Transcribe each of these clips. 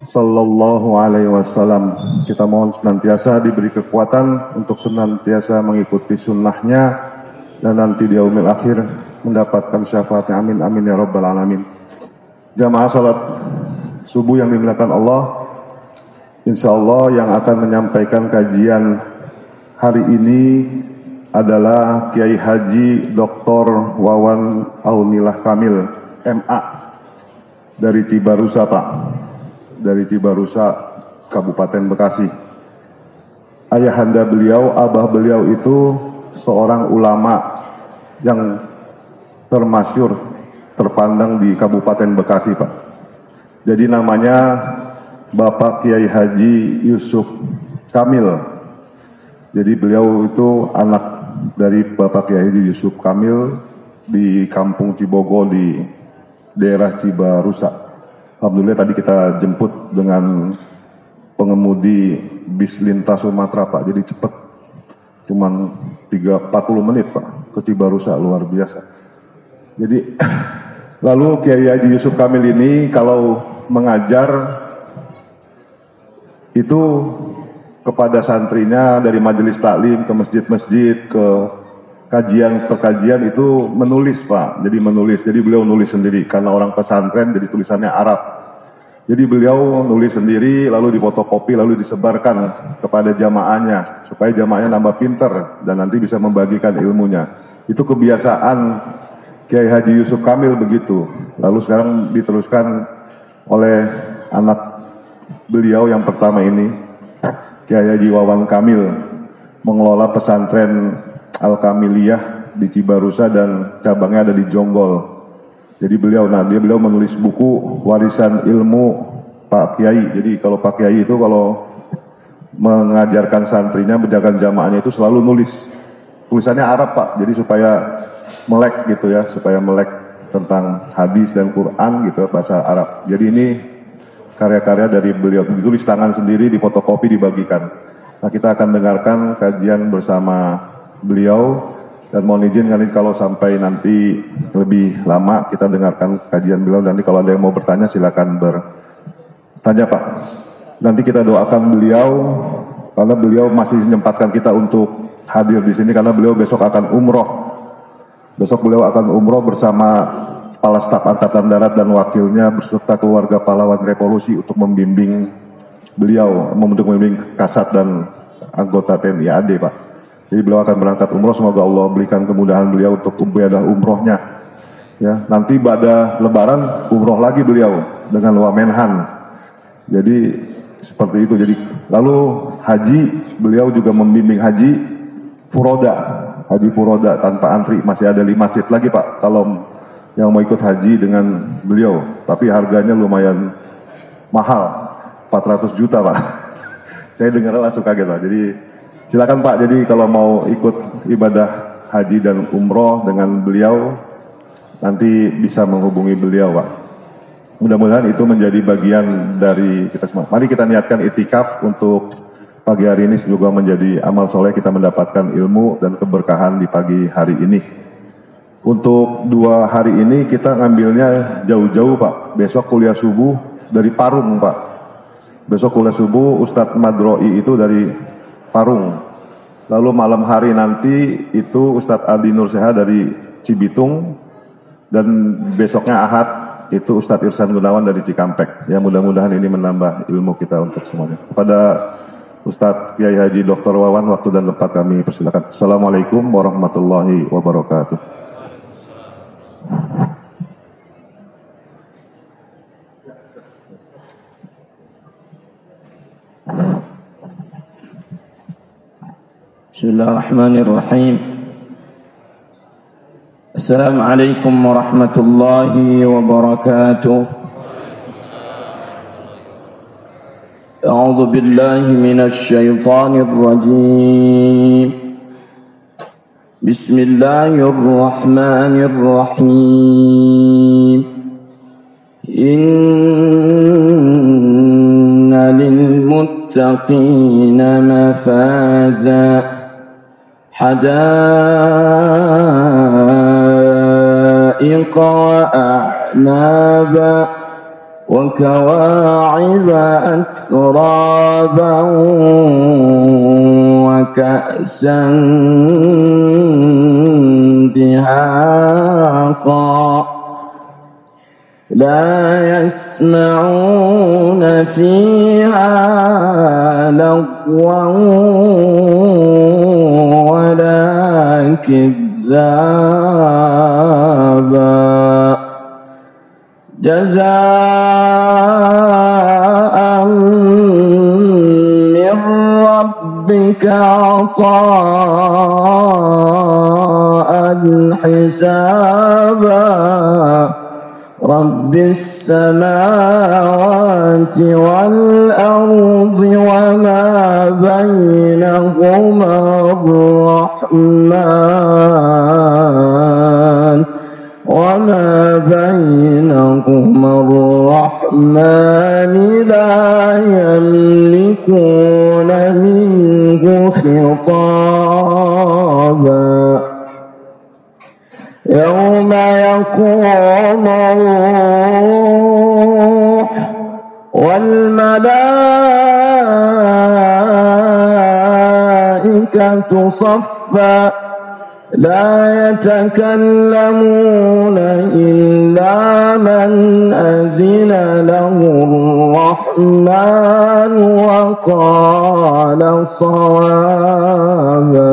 Sallallahu alaihi wasallam. Kita mohon senantiasa diberi kekuatan untuk senantiasa mengikuti sunnahnya dan nanti di yaumil akhir mendapatkan syafaatnya. Amin amin ya rabbal alamin. Jamaah salat subuh yang dimuliakan Allah, insya Allah yang akan menyampaikan kajian hari ini adalah Kiai Haji Dr. Wawan Aunilah Kamil MA dari Cibarusa, Pak. Dari Cibarusa, Kabupaten Bekasi. Ayahanda beliau, abah beliau itu seorang ulama yang termasyur, terpandang di Kabupaten Bekasi, Pak. Jadi namanya Bapak Kiai Haji Yusuf Kamil. Jadi beliau itu anak dari Bapak Kiai Haji Yusuf Kamil di Kampung Cibogo di daerah Cibarusa. Alhamdulillah tadi kita jemput dengan pengemudi bis lintas Sumatera, Pak. Jadi cepat, cuman 40 menit, Pak, ke Cibarusa, luar biasa. Jadi lalu Kiai Haji Yusuf Kamil ini kalau mengajar itu kepada santrinya dari majelis taklim ke masjid-masjid ke kajian itu menulis, Pak. Jadi menulis. Jadi beliau nulis sendiri karena orang pesantren, jadi tulisannya Arab. Jadi beliau nulis sendiri lalu difotokopi lalu disebarkan kepada jamaahnya supaya jamaahnya nambah pinter dan nanti bisa membagikan ilmunya. Itu kebiasaan Kiai Haji Yusuf Kamil begitu. Lalu sekarang diteruskan oleh anak beliau yang pertama ini, Kiai Haji Wawan Kamil, mengelola pesantren Al-Kamiliyah di Cibarusa dan cabangnya ada di Jonggol. Jadi beliau menulis buku warisan ilmu Pak Kiai. Jadi kalau Pak Kiai itu kalau mengajarkan santrinya, menjaga jamaahnya itu selalu nulis. Tulisannya Arab, Pak. Jadi supaya melek gitu ya, supaya melek tentang hadis dan Quran gitu bahasa Arab. Jadi ini karya-karya dari beliau, ditulis tangan sendiri, difotokopi, dibagikan. Nah, kita akan dengarkan kajian bersama beliau dan mohon izin kalau sampai nanti lebih lama kita dengarkan kajian beliau. Nanti kalau ada yang mau bertanya silakan bertanya, Pak. Nanti kita doakan beliau karena beliau masih menyempatkan kita untuk hadir di sini karena beliau besok akan umroh. Besok beliau akan umroh bersama Kepala Staf Angkatan Darat dan wakilnya beserta keluarga pahlawan revolusi untuk membimbing beliau, untuk membimbing Kasat dan anggota TNI AD, Pak. Jadi beliau akan berangkat umroh, semoga Allah berikan kemudahan beliau untuk ibadah umrohnya. Ya, nanti pada Lebaran umroh lagi beliau dengan Wamenhan. Jadi seperti itu. Jadi lalu haji, beliau juga membimbing haji Furoda tanpa antri. Masih ada 5 masjid lagi, Pak, kalau yang mau ikut haji dengan beliau. Tapi harganya lumayan mahal, 400 juta, Pak. Saya dengar langsung kaget, Pak. Jadi silakan, Pak. Jadi kalau mau ikut ibadah haji dan umroh dengan beliau, nanti bisa menghubungi beliau, Pak. Mudah-mudahan itu menjadi bagian dari kita semua. Mari kita niatkan itikaf untuk pagi hari ini, semoga menjadi amal soleh kita mendapatkan ilmu dan keberkahan di pagi hari ini. Untuk 2 hari ini kita ngambilnya jauh-jauh, Pak. Besok kuliah subuh dari Parung, Pak. Besok kuliah subuh Ustadz Madroi itu dari Parung. Lalu malam hari nanti itu Ustadz Adi Nurseha dari Cibitung. Dan besoknya Ahad itu Ustadz Irsan Gunawan dari Cikampek. Ya, mudah-mudahan ini menambah ilmu kita untuk semuanya. Kepada Ustadz Kiai Haji Dr. Wawan, waktu dan tempat kami persilakan. Assalamualaikum warahmatullahi wabarakatuh. Bismillahirrahmanirrahim. Assalamualaikum warahmatullahi wabarakatuh. A'udzu billahi minasy syaithanir rajim. Bismillahirrahmanirrahim. Inna lil muttaqina mafaza. حدائق وأعنابا وكواعب أترابا وكأسا دهاقا لا يسمعون فيها لغوا ولا كذابا جزاء من ربك عطاء حسابا رب السماوات والأرض وما بينهما الرحمن لا يملكون منه خطابا يوم يقوم الروح والملائكة صفا لا يتكلمون إلا من أذن له الرحمن وقال صوابا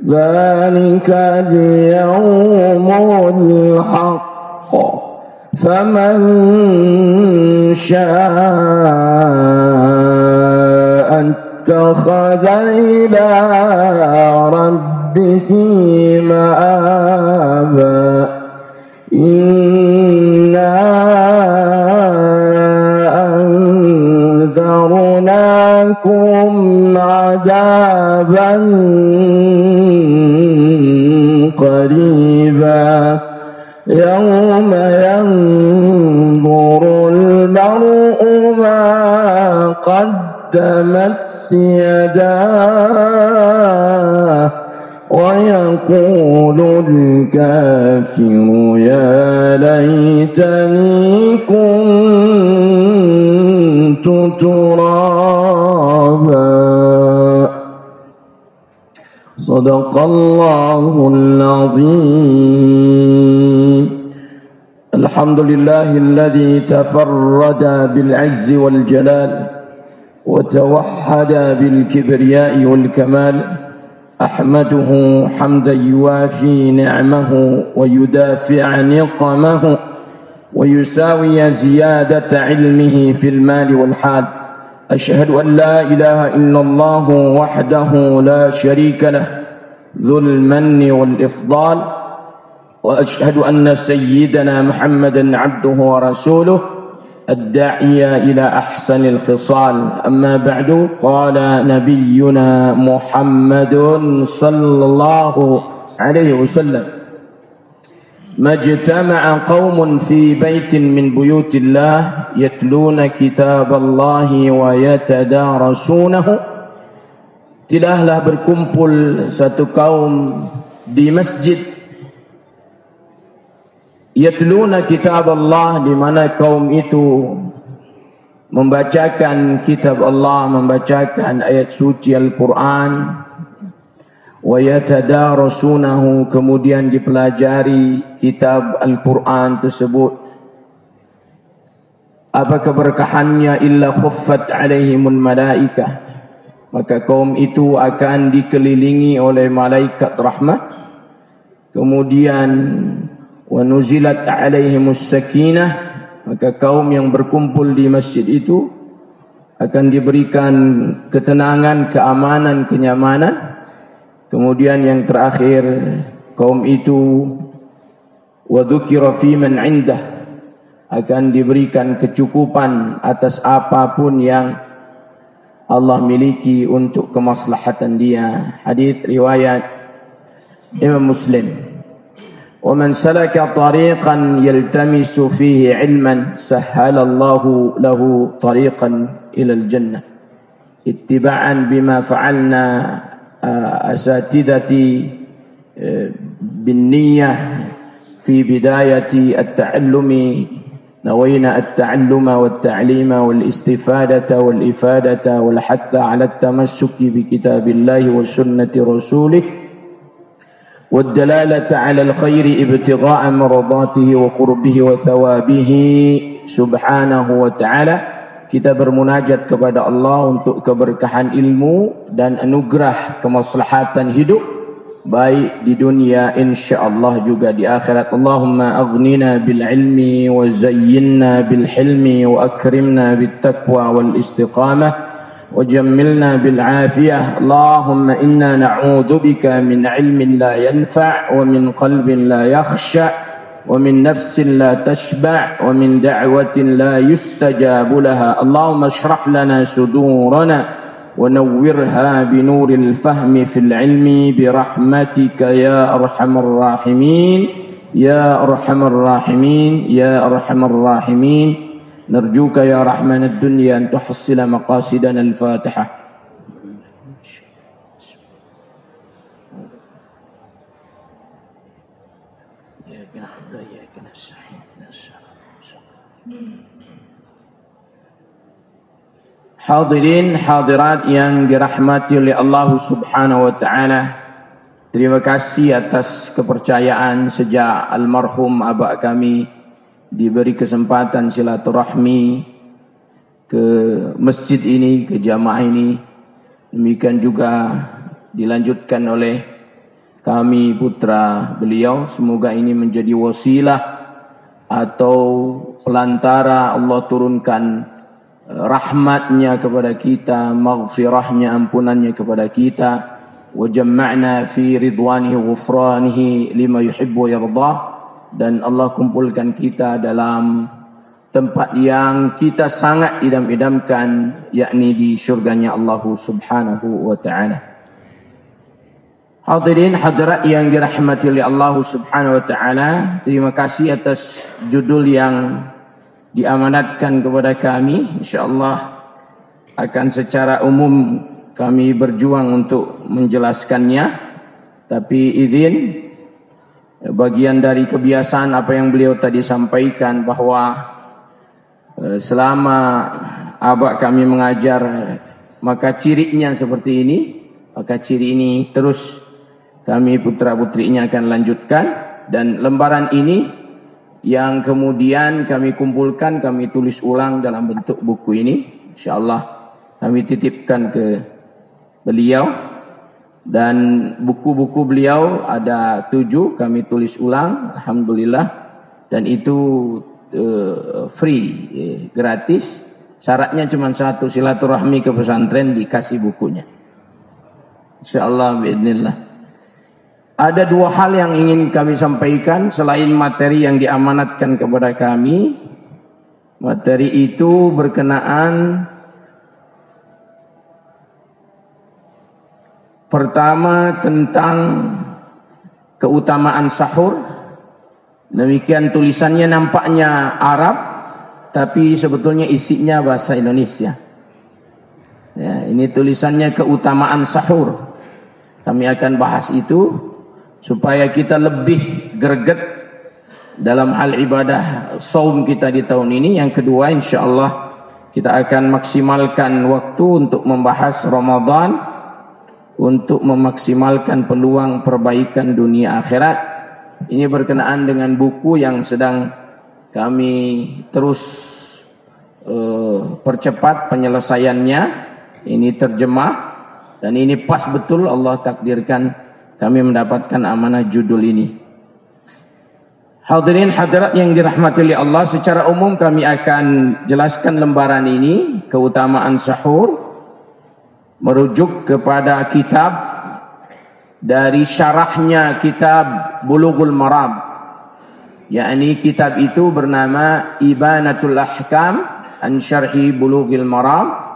ذلك اليوم الحق فمن شاء اتخذ إلى ربه مآبا إنا أنذرناكم عذابا قريبا يوم ينظر المرء ما قدمت يداه ويقول الكافر يا ليتني كنت ترابا صدق الله العظيم الحمد لله الذي تفرد بالعز والجلال وتوحد بالكبرياء والكمال أحمده حمدا يوافي نعمه ويدافع نقمه ويساوي زيادة علمه في المال والحال أشهد أن لا إله إلا الله وحده لا شريك له ذو المن والإفضال وأشهد أن سيدنا محمدا عبده ورسوله الداعية إلى أحسن الخصال أما بعد قال نبينا محمد صلى الله عليه وسلم ما اجتمع قوم في بيت من بيوت الله يتلون كتاب الله ويتدارسونه tidaklah berkumpul satu kaum di masjid yatluna kitab Allah di mana kaum itu membacakan kitab Allah, membacakan ayat suci Al-Quran wa yatadarasunahu kemudian dipelajari kitab Al-Quran tersebut. Apa keberkahannya? Illa khuffat alaihimul malaikah, maka kaum itu akan dikelilingi oleh malaikat rahmat. Kemudian wa nuzilat alaihimus sakinah, maka kaum yang berkumpul di masjid itu akan diberikan ketenangan, keamanan, kenyamanan. Kemudian yang terakhir kaum itu wa dzukira fi man indah, akan diberikan kecukupan atas apapun yang Allah miliki untuk kemaslahatan dia. Hadis riwayat Imam Muslim. Wa man salaka tariqan yaltamisu fihi ilman sahhalallahu lahu tariqan ila al-jannah ittiba'an bima fa'alna asatidati bin niyyah fi bidayati at-ta'allumi نوينا التعلم والتعليم والاستفادة والإفادة والحث على التمسك بكتاب الله وسنة رسوله والدلالة على الخير ابتغاء مرضاته وقربه وثوابه سبحانه وتعالى. Kita bermunajat kepada Allah untuk keberkahan ilmu dan anugerah kemaslahatan hidup baik di dunia insyaallah juga di akhirat. Allahumma aghnina bil ilmi wa zayyinna bil hilmi wa akrimna bit taqwa wal istiqamah وجملنا بالعافية. اللهم إنا نعوذ بك من علم لا ينفع ومن قلب لا يخشع ومن نفس لا تشبع ومن دعوة لا يستجاب لها. اللهم اشرح لنا صدورنا ونورها بنور الفهم في العلم برحمتك يا أرحم الراحمين يا أرحم الراحمين يا أرحم الراحمين. نرجوك يا رحمن الدنيا أن تحصل مقاصدنا الفاتحة. Hadirin hadirat yang dirahmati oleh Allah Subhanahu wa taala. Terima kasih atas kepercayaan sejak almarhum abah kami diberi kesempatan silaturahmi ke masjid ini, ke jamaah ini. Demikian juga dilanjutkan oleh kami putra beliau. Semoga ini menjadi wasilah atau pelantara Allah turunkan rahmatnya kepada kita, maghfirahnya, ampunannya kepada kita. Wa jamma'na fi ridwanihi wa ghufranihi lima yuhibbu wa yardah. Dan Allah kumpulkan kita dalam tempat yang kita sangat idam-idamkan, yakni di syurganya Allah Subhanahu wa ta'ala. Hadirin hadirat yang dirahmati oleh Allah Subhanahu wa ta'ala, terima kasih atas judul yang diamanatkan kepada kami. InsyaAllah akan secara umum kami berjuang untuk menjelaskannya, tapi izin bagian dari kebiasaan apa yang beliau tadi sampaikan, bahwa selama abah kami mengajar maka cirinya seperti ini, maka ciri ini terus kami putra-putrinya akan lanjutkan. Dan lembaran ini yang kemudian kami kumpulkan, kami tulis ulang dalam bentuk buku ini, insyaallah kami titipkan ke beliau. Dan buku-buku beliau ada 7 kami tulis ulang, alhamdulillah. Dan itu free, gratis. Syaratnya cuma satu, silaturahmi ke pesantren dikasih bukunya. Insyaallah biidznillah. Ada 2 hal yang ingin kami sampaikan selain materi yang diamanatkan kepada kami. Materi itu berkenaan pertama tentang keutamaan sahur. Demikian tulisannya nampaknya Arab, tapi sebetulnya isinya bahasa Indonesia. Ya, ini tulisannya keutamaan sahur. Kami akan bahas itu supaya kita lebih greget dalam hal ibadah saum kita di tahun ini. Yang kedua, insyaallah kita akan maksimalkan waktu untuk membahas Ramadan, untuk memaksimalkan peluang perbaikan dunia akhirat. Ini berkenaan dengan buku yang sedang kami terus percepat penyelesaiannya. Ini terjemah dan ini pas betul Allah takdirkan kami mendapatkan amanah judul ini. Hadirin hadirat yang dirahmati oleh Allah, secara umum kami akan jelaskan lembaran ini, keutamaan sahur, merujuk kepada kitab dari syarahnya kitab Bulughul Maram, yakni kitab itu bernama Ibanatul Ahkam an Syarhi Bulughil Maram.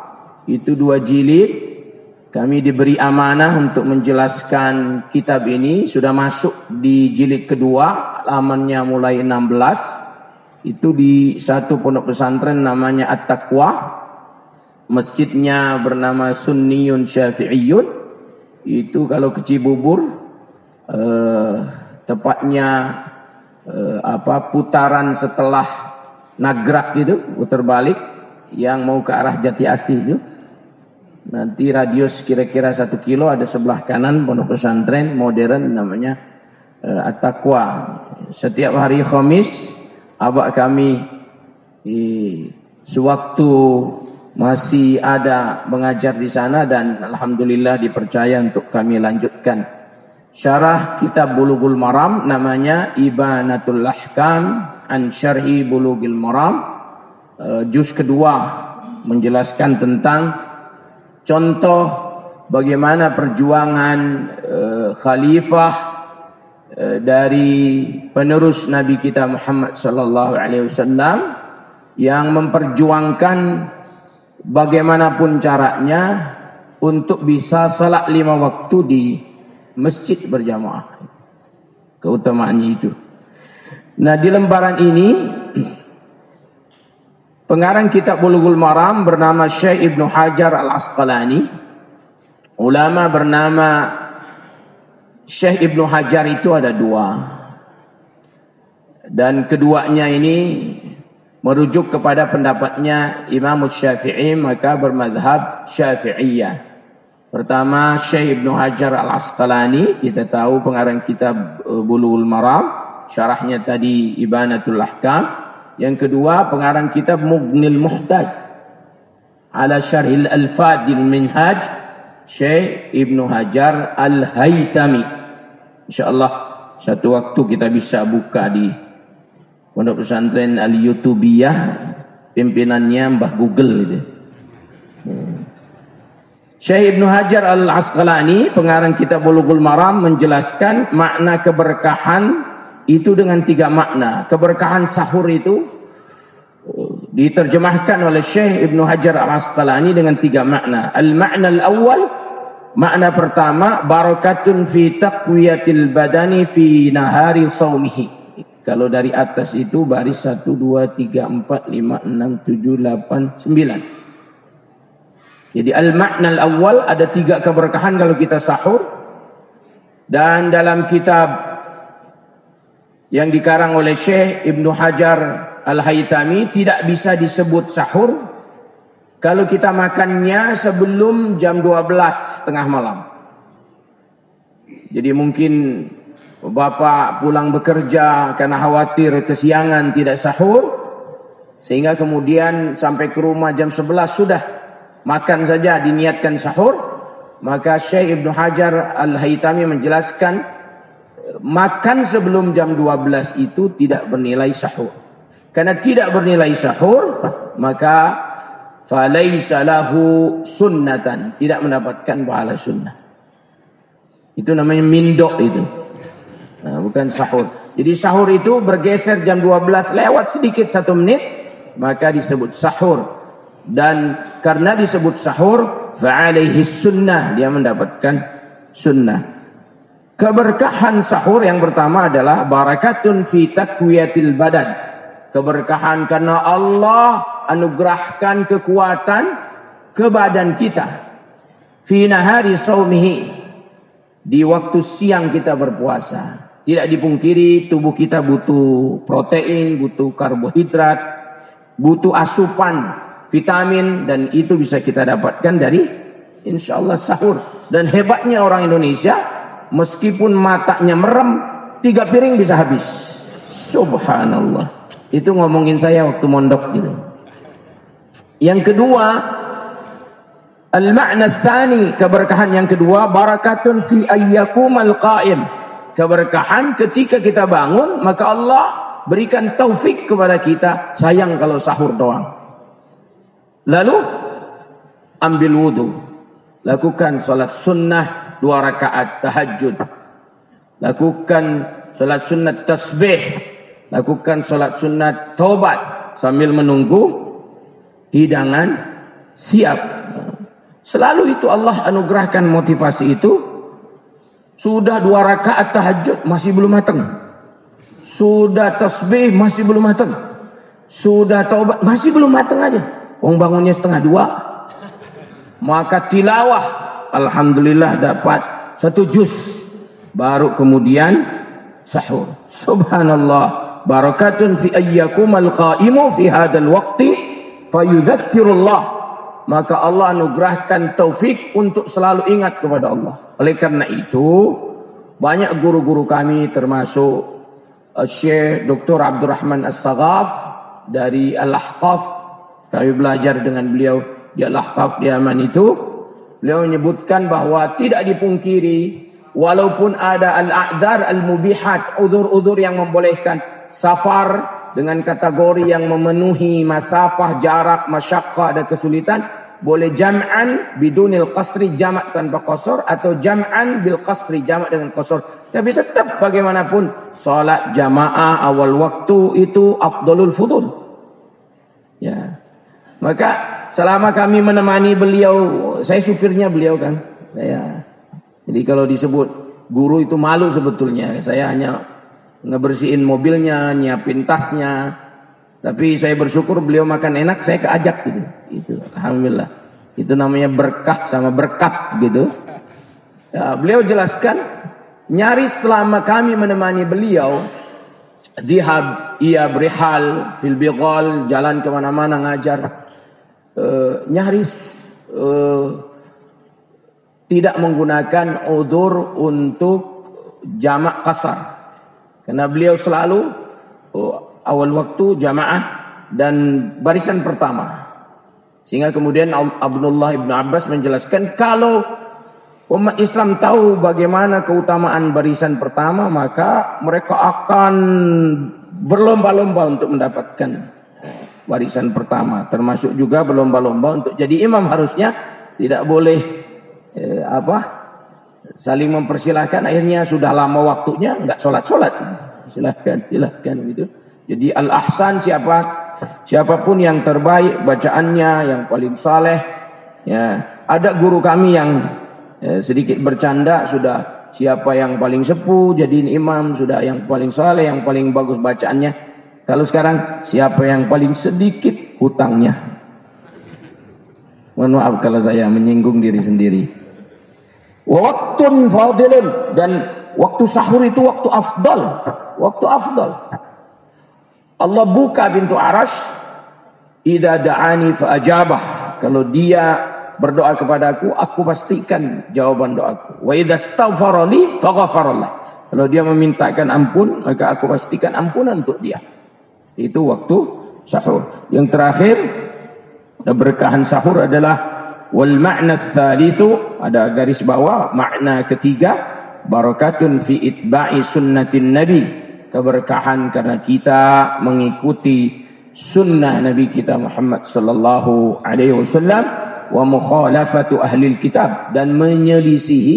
Itu 2 jilid. Kami diberi amanah untuk menjelaskan kitab ini. Sudah masuk di jilid kedua, halamannya mulai 16. Itu di satu pondok pesantren namanya At-Taqwa. Masjidnya bernama Sunniyun Syafi'iyun. Itu kalau ke Cibubur, tepatnya putaran setelah nagrak gitu, putar balik, yang mau ke arah Jati Asih itu. Nanti radius kira-kira 1 kilo ada sebelah kanan pondok pesantren modern namanya At-Taqwa. Setiap hari Khamis abak kami sewaktu masih ada mengajar di sana, dan alhamdulillah dipercaya untuk kami lanjutkan syarah kitab Bulughul Maram, namanya Ibanatul Ahkam an Syarhi Bulughil Maram, juz kedua, menjelaskan tentang contoh bagaimana perjuangan khalifah dari penerus Nabi kita Muhammad sallallahu alaihi wasallam yang memperjuangkan bagaimanapun caranya untuk bisa salat 5 waktu di masjid berjamaah. Keutamaannya itu. Nah, di lembaran ini pengarang kitab Bulughul Maram bernama Syekh Ibnu Hajar Al-Asqalani. Ulama bernama Syekh Ibnu Hajar itu ada 2. Dan keduanya ini merujuk kepada pendapatnya Imam Syafi'i, maka bermadhab Syafi'iyah. Pertama Syekh Ibnu Hajar Al-Asqalani, kita tahu pengarang kitab Bulughul Maram, syarahnya tadi Ibanatul Ahkam. Yang kedua pengarang kitab Mughnil Muhtaj ala Syarhil Alfadil Minhaj, Syekh Ibnu Hajar Al-Haytami. InsyaAllah satu waktu kita bisa buka di pondok pesantren Al-Yutubiyah, pimpinannya Mbah Google gitu. Syekh Ibnu Hajar Al-Asqalani, pengarang kitab Bulughul Maram, menjelaskan makna keberkahan itu dengan 3 makna. Keberkahan sahur itu diterjemahkan oleh Syekh Ibnu Hajar Al-Asqalani dengan 3 makna. Al-makna al-awwal, makna pertama, barakatun fi taqwiyatil badani fi nahari shaumihi. Kalau dari atas itu baris 1, 2, 3, 4, 5, 6, 7, 8, 9. Jadi al-makna al-awwal, ada 3 keberkahan kalau kita sahur. Dan dalam kitab yang dikarang oleh Syekh Ibnu Hajar Al-Haytami tidak bisa disebut sahur kalau kita makannya sebelum jam 12 tengah malam. Jadi mungkin bapak pulang bekerja karena khawatir kesiangan tidak sahur, sehingga kemudian sampai ke rumah jam 11 sudah makan saja, diniatkan sahur. Maka Syekh Ibnu Hajar Al-Haytami menjelaskan makan sebelum jam 12 itu tidak bernilai sahur. Karena tidak bernilai sahur, maka falaisa lahu sunnatan, tidak mendapatkan pahala sunnah. Itu namanya mindok itu. Nah, bukan sahur. Jadi sahur itu bergeser jam 12 lewat sedikit 1 menit, maka disebut sahur. Dan karena disebut sahur, fa'alaihi sunnah, dia mendapatkan sunnah. Keberkahan sahur yang pertama adalah barakatun fi taqwiyatil badan. Keberkahan karena Allah anugerahkan kekuatan ke badan kita. Fi nahari saumihi, di waktu siang kita berpuasa. Tidak dipungkiri tubuh kita butuh protein, butuh karbohidrat, butuh asupan vitamin, dan itu bisa kita dapatkan dari insyaallah sahur. Dan hebatnya orang Indonesia, meskipun matanya merem, 3 piring bisa habis. Subhanallah. Itu ngomongin saya waktu mondok gitu. Yang kedua, al-ma'na tsani, keberkahan yang kedua, barakatun fi ayyakumal qa'im. Keberkahan ketika kita bangun, maka Allah berikan taufik kepada kita. Sayang kalau sahur doang. Lalu ambil wudu, lakukan salat sunnah 2 rakaat tahajud, lakukan salat sunnah tasbih, lakukan salat sunnah taubat sambil menunggu hidangan siap. Selalu itu Allah anugerahkan motivasi itu. Sudah 2 rakaat tahajud masih belum matang, sudah tasbih masih belum matang, sudah taubat masih belum matang aja. Bangunnya 1:30, maka tilawah alhamdulillah dapat 1 juz, baru kemudian sahur. Subhanallah, barakatun fi ayyakumal qaimu fi hadzal waqti fayudzakkirullah. Maka Allah anugerahkan taufik untuk selalu ingat kepada Allah. Oleh karena itu, banyak guru-guru kami termasuk Syekh Dr. Abdurrahman As-Saghaf dari Al-Ahqaf. Kami belajar dengan beliau di Al-Ahqaf di Yaman itu. Beliau menyebutkan bahwa tidak dipungkiri walaupun ada al-a'dzar al-mubihat, udzur-udzur yang membolehkan safar dengan kategori yang memenuhi masafah, jarak, masyaqqah, ada kesulitan, boleh jam'an bidunil qasri, jamak tanpa qasar, atau jam'an bil qasri, jamak dengan qasar. Tapi tetap bagaimanapun salat jamaah awal waktu itu afdalul fudul. Ya. Maka selama kami menemani beliau, saya supirnya beliau kan. Jadi kalau disebut guru itu malu sebetulnya. Saya hanya ngebersihin mobilnya, nyiapin tasnya. Tapi saya bersyukur beliau makan enak, saya keajak gitu. Itu alhamdulillah. Itu namanya berkah sama berkat gitu. Ya, beliau jelaskan nyaris selama kami menemani beliau dihab ia berihal fil bighal, jalan kemana-mana ngajar, nyaris tidak menggunakan udzur untuk jamak qasar. Karena beliau selalu awal waktu jamaah dan barisan pertama. Sehingga kemudian Abdullah ibn Abbas menjelaskan kalau umat Islam tahu bagaimana keutamaan barisan pertama, maka mereka akan berlomba-lomba untuk mendapatkan barisan pertama. Termasuk juga berlomba-lomba untuk jadi imam. Harusnya tidak boleh saling mempersilahkan. Akhirnya sudah lama waktunya nggak sholat. Silahkan gitu. Jadi al-ahsan siapapun yang terbaik bacaannya, yang paling saleh. Ya, ada guru kami yang sedikit bercanda, sudah siapa yang paling sepuh jadiin imam, sudah yang paling saleh, yang paling bagus bacaannya. Kalau sekarang siapa yang paling sedikit hutangnya. Mohon maaf kalau saya menyinggung diri sendiri. Waktun fadilun, dan waktu sahur itu waktu afdal. Waktu afdal. Allah buka pintu arash, idza da'ani fa ajabah. Kalau dia berdoa kepadaku, aku pastikan jawaban doaku. Wa idza astaghfara li faghfarallah. Kalau dia memintakan ampun, maka aku pastikan ampunan untuk dia. Itu waktu sahur. Yang terakhir, keberkahan sahur adalah wal ma'na tsalitsu, ada garis bawah makna ketiga, barakatun fi itba'i sunnatin nabi. Keberkahan karena kita mengikuti sunnah Nabi kita Muhammad sallallahu alaihi wasallam, wa mukhalafatu ahli kitab, dan menyelisihi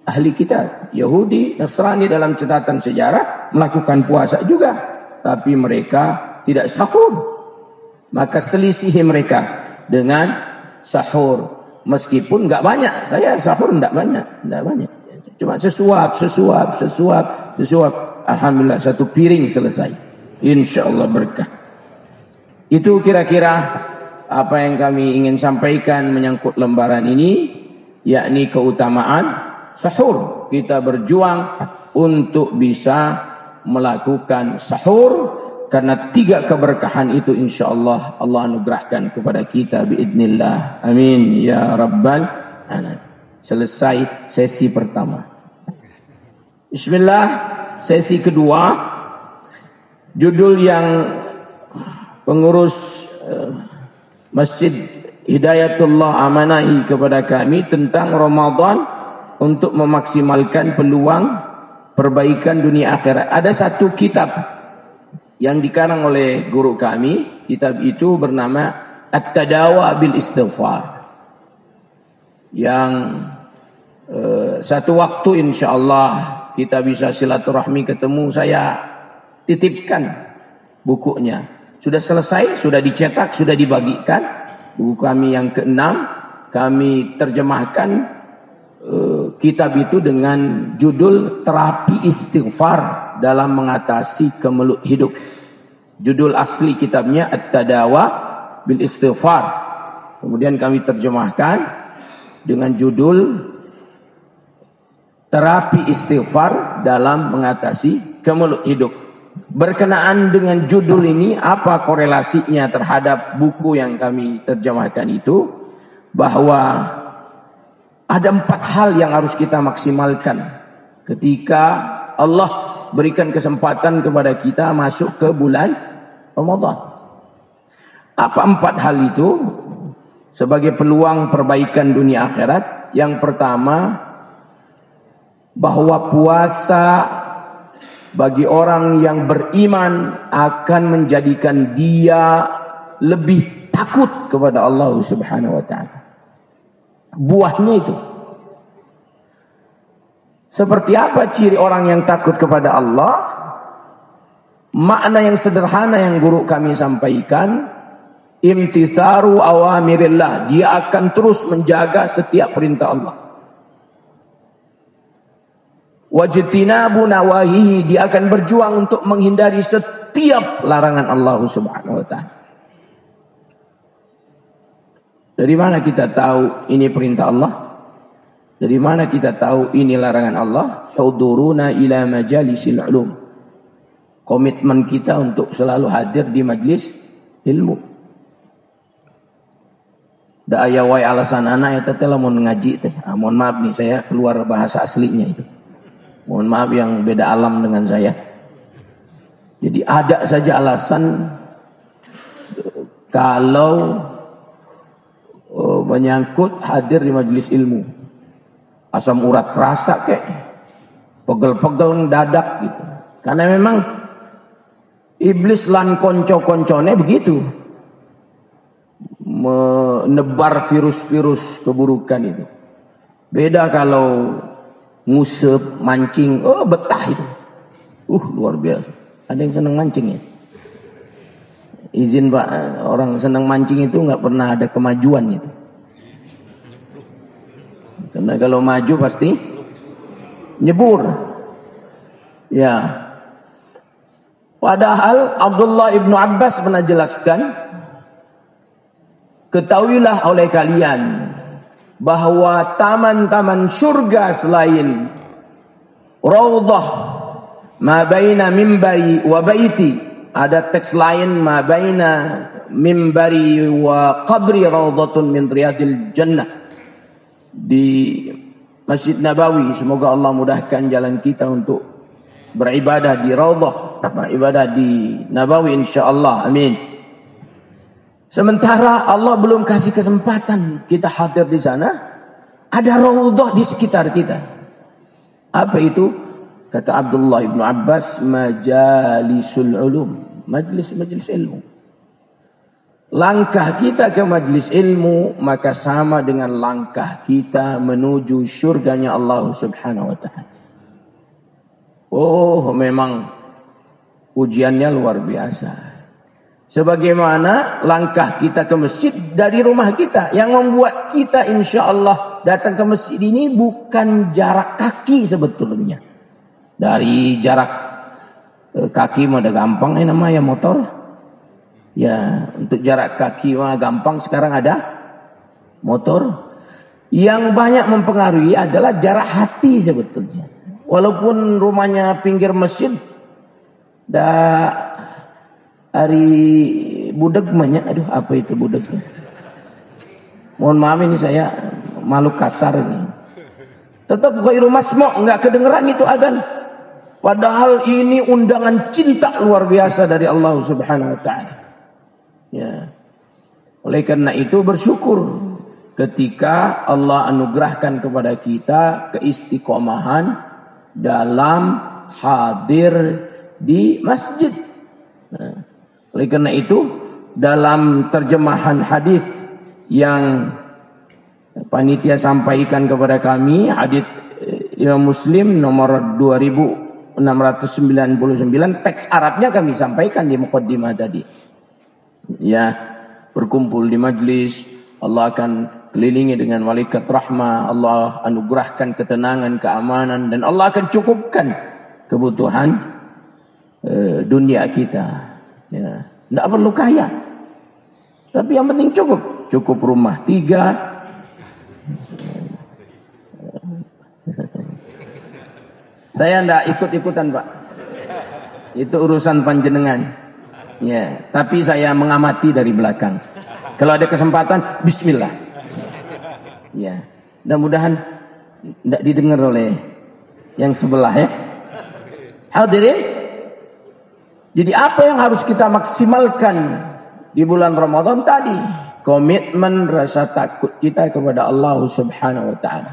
ahli kitab. Yahudi, Nasrani dalam catatan sejarah melakukan puasa juga, tapi mereka tidak sahur. Maka selisihi mereka dengan sahur. Meskipun enggak banyak, saya sahur enggak banyak. Cuma sesuap. Alhamdulillah satu piring selesai. Insyaallah berkah. Itu kira-kira apa yang kami ingin sampaikan menyangkut lembaran ini, yakni keutamaan sahur. Kita berjuang untuk bisa melakukan sahur, karena 3 keberkahan itu insyaallah Allah anugerahkan kepada kita biidznillah. Amin ya rabbal alamin. Selesai sesi pertama. Bismillah. Sesi kedua, judul yang pengurus Masjid Hidayatullah amanahi kepada kami tentang Ramadan untuk memaksimalkan peluang perbaikan dunia akhirat. Ada satu kitab yang dikarang oleh guru kami. Kitab itu bernama At-Tadawa bil Istighfar, yang satu waktu insyaallah kita bisa silaturahmi ketemu, saya titipkan bukunya. Sudah selesai, sudah dicetak, sudah dibagikan. Buku kami yang ke-6, kami terjemahkan kitab itu dengan judul Terapi Istighfar dalam Mengatasi Kemelut Hidup. Judul asli kitabnya At-Tadawa bil Istighfar. Kemudian kami terjemahkan dengan judul Terapi Istighfar dalam Mengatasi Kemelut Hidup. berkenaan dengan judul ini, apa korelasinya terhadap buku yang kami terjemahkan itu, bahwa ada 4 hal yang harus kita maksimalkan ketika Allah berikan kesempatan kepada kita masuk ke bulan Ramadan. Apa 4 hal itu sebagai peluang perbaikan dunia akhirat? Yang pertama, bahwa puasa bagi orang yang beriman akan menjadikan dia lebih takut kepada Allah Subhanahu wa taala. Buahnya itu. Seperti apa ciri orang yang takut kepada Allah? Makna yang sederhana yang guru kami sampaikan, imtitharu awamirillah, dia akan terus menjaga setiap perintah Allah. Wajtinabu nawahihi, dia akan berjuang untuk menghindari setiap larangan Allah Subhanahu wa taala. Dari mana kita tahu ini perintah Allah? Dari mana kita tahu ini larangan Allah? Huduruna ila majalisil ulum. Komitmen kita untuk selalu hadir di majlis ilmu. Da aya wae alasan anak eta teh lamun ngaji teh. Mohon maaf nih, saya keluar bahasa aslinya itu. Mohon maaf yang beda alam dengan saya. Jadi ada saja alasan kalau menyangkut hadir di majelis ilmu. Asam urat kerasa kek, pegel-pegel dadak gitu. Karena memang iblis lan konco-koncone begitu. Menebar virus-virus keburukan itu. Beda kalau ngusep, mancing, betah itu. Luar biasa. Ada yang senang mancing ya? Izin Pak, orang senang mancing itu nggak pernah ada kemajuan itu. Karena kalau maju pasti nyebur. Ya. Padahal Abdullah ibnu Abbas pernah jelaskan, ketahuilah oleh kalian bahwa taman-taman surga selain raudhah ma baina mimbari wa baiti, ada teks lain ma baina mimbari wa qabri raudhatun min riyadil jannah di Masjid Nabawi. Semoga Allah mudahkan jalan kita untuk beribadah di raudhah, beribadah di Nabawi insyaallah, amin. Sementara Allah belum kasih kesempatan kita hadir di sana, ada raudhah di sekitar kita. Apa itu? Kata Abdullah ibnu Abbas, majalisul ulum, majlis-majlis ilmu. Langkah kita ke majlis ilmu maka sama dengan langkah kita menuju surganya Allah Subhanahu wa taala. Memang ujiannya luar biasa. Sebagaimana langkah kita ke masjid dari rumah kita, yang membuat kita insya Allah datang ke masjid ini bukan jarak kaki sebetulnya. Dari jarak kaki mah udah gampang namanya motor. Ya, untuk jarak kaki mah gampang, sekarang ada motor. Yang banyak mempengaruhi adalah jarak hati sebetulnya. Walaupun rumahnya pinggir masjid, hari budeg banyak, apa itu budeg? Mohon maaf ini saya malu kasar ini. Tetap ghairu masmu', enggak kedengeran itu adzan. Padahal ini undangan cinta luar biasa dari Allah Subhanahu wa taala. Ya. Oleh karena itu bersyukur ketika Allah anugerahkan kepada kita keistiqomahan dalam hadir di masjid. Nah, oleh karena itu dalam terjemahan hadis yang panitia sampaikan kepada kami, hadis Imam Muslim nomor 2699, teks Arabnya kami sampaikan di muqaddimah tadi. Ya, berkumpul di majlis, Allah akan kelilingi dengan malaikat rahmah, Allah anugerahkan ketenangan, keamanan, dan Allah akan cukupkan kebutuhan dunia kita. Ya, tidak perlu kaya, tapi yang penting cukup rumah 3. Saya tidak ikut-ikutan Pak. Itu urusan panjenengan. Ya, tapi saya mengamati dari belakang. Kalau ada kesempatan, bismillah. Ya, mudah-mudahan tidak didengar oleh yang sebelah ya. Hadirin, jadi apa yang harus kita maksimalkan di bulan Ramadan tadi? Komitmen rasa takut kita kepada Allah Subhanahu wa taala.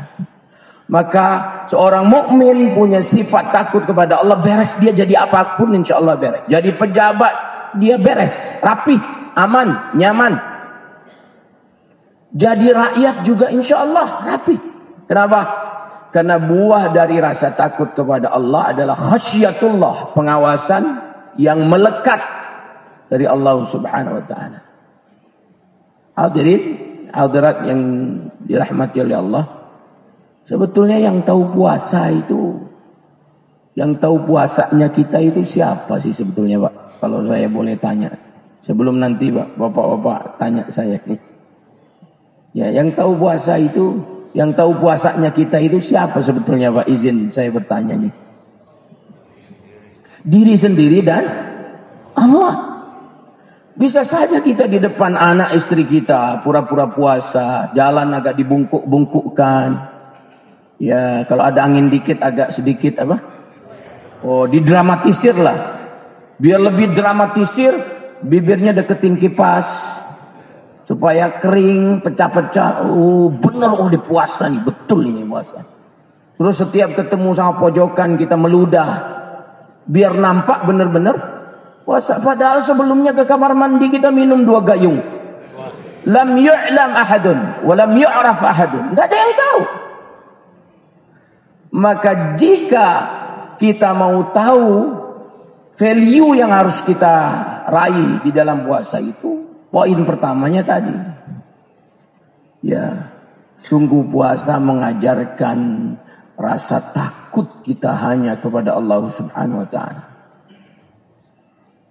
Maka seorang mukmin punya sifat takut kepada Allah, beres dia jadi apapun insya Allah beres. Jadi pejabat dia beres, rapih, aman, nyaman. Jadi rakyat juga insya Allah rapih. Kenapa? Karena buah dari rasa takut kepada Allah adalah khasyatullah, pengawasan yang melekat dari Allah Subhanahu wa taala. Hadirin, hadirat yang dirahmati oleh Allah. Sebetulnya yang tahu puasa itu, yang tahu puasanya kita itu siapa sih sebetulnya, Pak? Kalau saya boleh tanya. Sebelum nanti, Pak, Bapak-bapak tanya saya nih. Ya, yang tahu puasa itu, yang tahu puasanya kita itu siapa sebetulnya, Pak? Izin saya bertanya nih. Diri sendiri dan Allah. Bisa saja kita di depan anak istri kita pura-pura puasa, jalan agak dibungkuk-bungkukkan. Ya, kalau ada angin dikit agak sedikit apa? Oh, didramatisir lah. Biar lebih dramatisir, bibirnya deketin kipas supaya kering, pecah-pecah. Oh, bener di puasa nih, betul ini puasa. Terus setiap ketemu sama pojokan kita meludah. Biar nampak bener-bener puasa, padahal sebelumnya ke kamar mandi kita minum 2 gayung. Lam yu'lam ahadun wa lam yu'raf ahadun. Enggak ada yang tahu. Maka jika kita mau tahu value yang harus kita raih di dalam puasa itu, poin pertamanya tadi. Ya, sungguh puasa mengajarkan rasa takut kita hanya kepada Allah Subhanahu wa taala.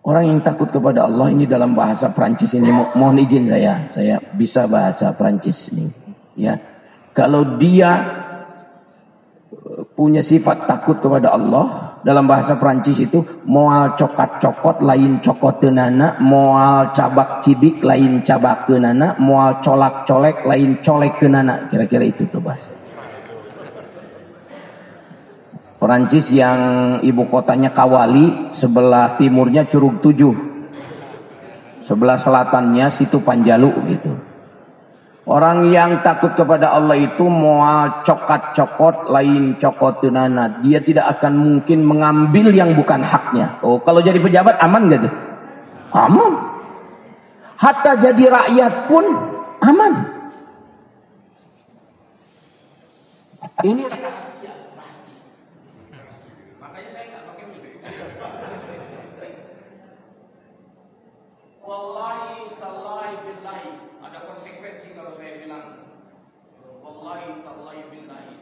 Orang yang takut kepada Allah ini dalam bahasa Prancis ini, mohon izin saya bisa bahasa Prancis ini. Ya, kalau dia punya sifat takut kepada Allah, dalam bahasa Prancis itu moal cokat-cokot lain cokot tenana, moal cabak cibik lain cabak kenana, moal colak-colek lain colek kenana. Kira-kira itu tuh bahasa Perancis yang ibu kotanya Kawali, sebelah timurnya Curug Tujuh, sebelah selatannya Situ Panjalu gitu. Orang yang takut kepada Allah itu moal cokat-cokot lain cokot tenana. Dia tidak akan mungkin mengambil yang bukan haknya. Oh, kalau jadi pejabat aman gak tuh? Aman. Hatta jadi rakyat pun aman. Ini wallahi tallahi billahi, ada konsekuensi kalau saya bilang wallahi tallahi billahi,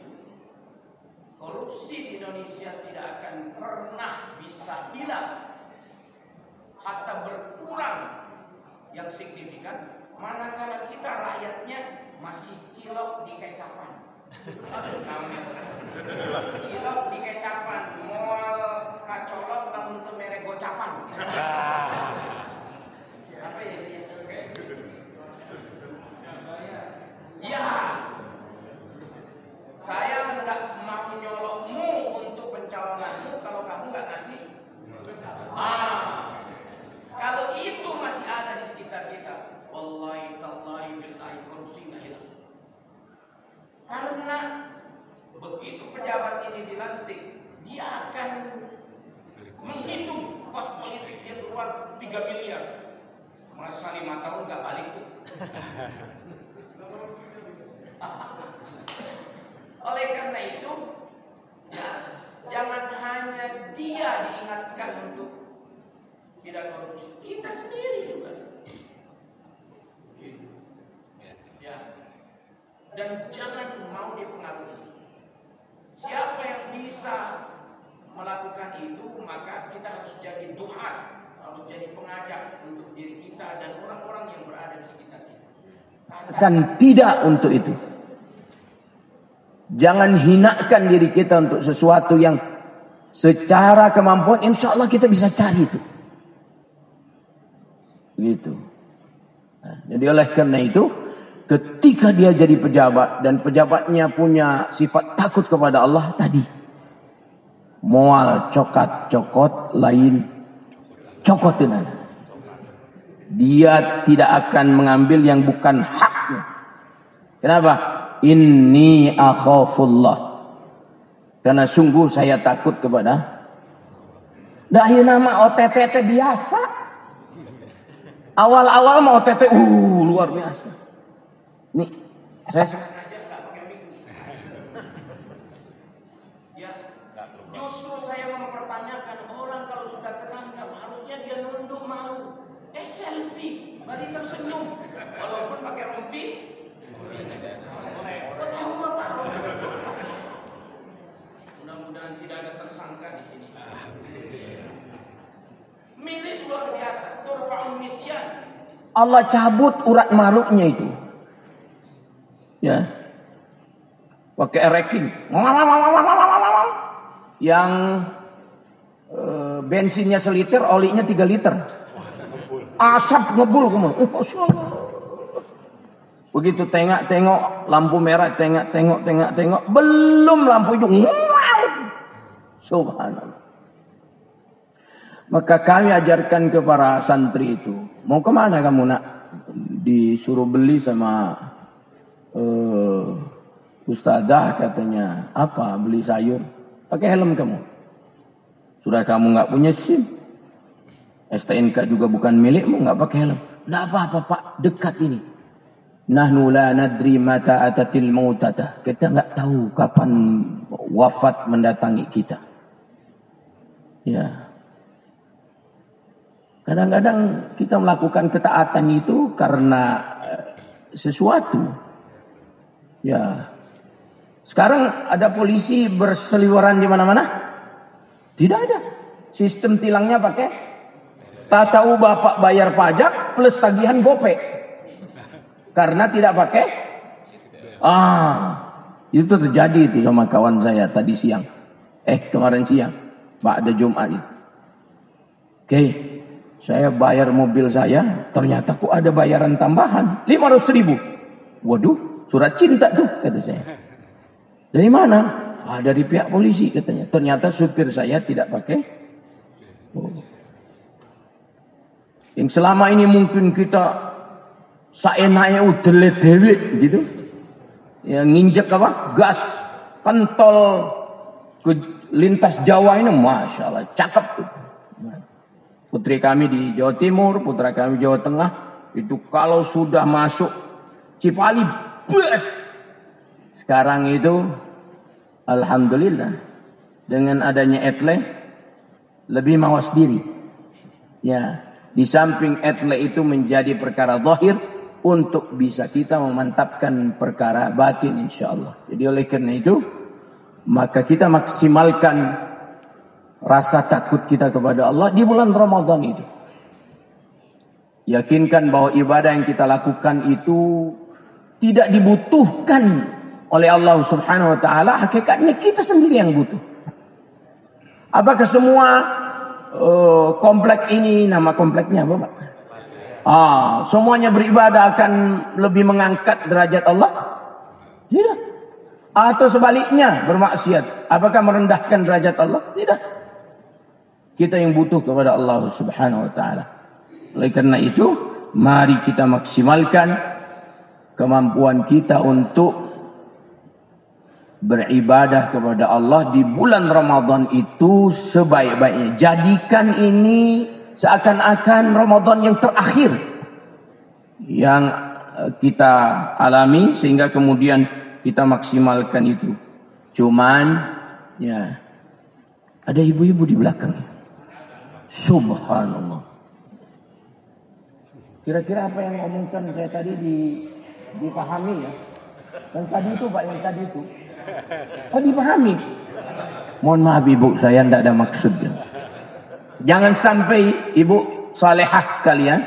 korupsi di Indonesia tidak akan pernah bisa hilang hatta berkurang yang signifikan manakala kita rakyatnya masih cilok di kecapan. Cilok di kecapan, mual kacolok namun itu merek gocapan. Ya, saya nggak mau nyolokmu untuk pencalonanmu kalau kamu nggak ngasih. Kalau itu masih ada di sekitar kita, wallahi tallahi billahi korupsi nggak hilang. Karena begitu pejabat ini dilantik, dia akan menghitung kos politik dia keluar 3 miliar. Masa 5 tahun nggak balik tuh. Oleh karena itu, ya, jangan hanya dia diingatkan untuk tidak korupsi, kita sendiri juga. Ya. Dan jangan mau dipengaruhi. Siapa yang bisa melakukan itu, maka kita harus jadi duat, harus jadi pengajak untuk diri kita dan orang-orang yang berada di sekitar kita. Akan tidak untuk itu. Jangan hinakan diri kita untuk sesuatu yang Secara kemampuan insya Allah kita bisa cari itu. Gitu. Nah, jadi oleh karena itu ketika dia jadi pejabat dan pejabatnya punya sifat takut kepada Allah tadi, moal cokot lain cokotin. Dia tidak akan mengambil yang bukan haknya. Kenapa? Inni akhafullah. Karena sungguh saya takut kepada. Dah nama OTT biasa. Awal-awal mau OTT luar biasa. Nih, saya justru saya mempertanyakan orang kalau sudah ketangkap harusnya dia nunduk malu. Selfie, bari tersenyum. Walaupun pakai rompi. Tahu Bapak? Mudah-mudahan tidak ada tersangka di sini. Miris luar biasa. Turfa'un nisyan. Allah cabut urat maruknya itu. Ya. Pakai ereking. Yang bensinnya seliter, olinya 3 liter. Asap ngebul kamu. Begitu tengok lampu merah, tengok, belum lampu hijau. Subhanallah. Maka kami ajarkan ke para santri itu, mau kemana kamu nak? Disuruh beli sama ustadzah katanya, apa beli sayur? Pakai helm kamu. Sudah kamu nggak punya SIM, STNK juga bukan milikmu, nggak pakai helm. Nggak apa-apa Pak, dekat ini. Nahnu la nadri mata atatil mautata. Kita nggak tahu kapan wafat mendatangi kita. Ya. Kadang-kadang kita melakukan ketaatan itu karena sesuatu. Ya. Sekarang ada polisi berseliweran di mana-mana? Tidak ada. Sistem tilangnya pakai tak tahu Bapak bayar pajak plus tagihan gopek. Karena tidak pakai. Itu terjadi itu sama kawan saya tadi siang. Kemarin siang. Ba'da Jumat itu. Oke. Saya bayar mobil saya, ternyata kok ada bayaran tambahan 500.000. Waduh, surat cinta tuh kata saya. Dari mana? Dari pihak polisi katanya. Ternyata supir saya tidak pakai. Yang selama ini mungkin kita saenaknya udah dewe gitu. Ya nginjek apa? Gas, pentol ke lintas Jawa ini, masya Allah, cakep gitu. Putri kami di Jawa Timur, putra kami di Jawa Tengah, itu kalau sudah masuk Cipali, bus. Sekarang itu, alhamdulillah, dengan adanya etle, lebih mawas diri. Ya, di samping etle itu menjadi perkara zahir, untuk bisa kita memantapkan perkara batin insya Allah. Jadi oleh karena itu, maka kita maksimalkan rasa takut kita kepada Allah di bulan Ramadan itu. Yakinkan bahwa ibadah yang kita lakukan itu tidak dibutuhkan oleh Allah Subhanahu wa taala, hakikatnya kita sendiri yang butuh. Apakah semua komplek ini, nama kompleknya apa, Pak? Semuanya beribadah akan lebih mengangkat derajat Allah? Tidak. Atau sebaliknya bermaksiat, apakah merendahkan derajat Allah? Tidak. Kita yang butuh kepada Allah Subhanahu wa taala. Oleh karena itu, mari kita maksimalkan kemampuan kita untuk beribadah kepada Allah di bulan Ramadan itu sebaik-baiknya. Jadikan ini seakan-akan Ramadan yang terakhir yang kita alami, sehingga kemudian kita maksimalkan itu. Cuman ya ada ibu-ibu di belakang. Subhanallah. Kira-kira apa yang ngomongkan saya tadi dipahami ya? Yang tadi itu Pak, yang tadi itu. Dipahami. Mohon maaf ibu, saya tidak ada maksudnya. Jangan sampai ibu salehah sekalian,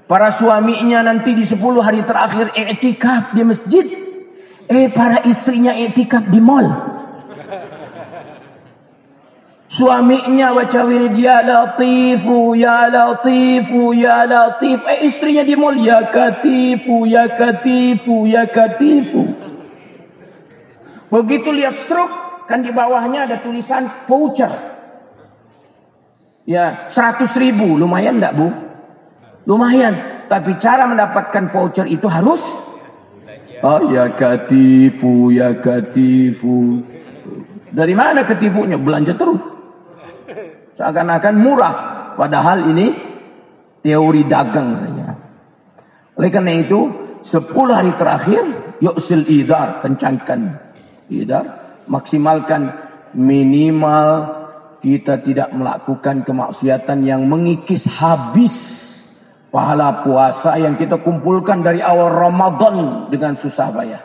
para suaminya nanti di 10 hari terakhir i'tikaf di masjid, para istrinya i'tikaf di mall. Suaminya baca wirid ya latifu ya latifu ya latif. Istrinya di mall ya katifu ya katifu ya katifu. Begitu lihat struk, kan di bawahnya ada tulisan voucher. Ya 100.000, lumayan enggak Bu? Lumayan. Tapi cara mendapatkan voucher itu harus ya katifu ya katifu. Dari mana ketifunya? Belanja terus. Seakan-akan murah, padahal ini teori dagang saja. Oleh karena itu, 10 hari terakhir, yu'sil idar, kencangkan idar, maksimalkan minimal kita tidak melakukan kemaksiatan yang mengikis habis pahala puasa yang kita kumpulkan dari awal Ramadan dengan susah payah.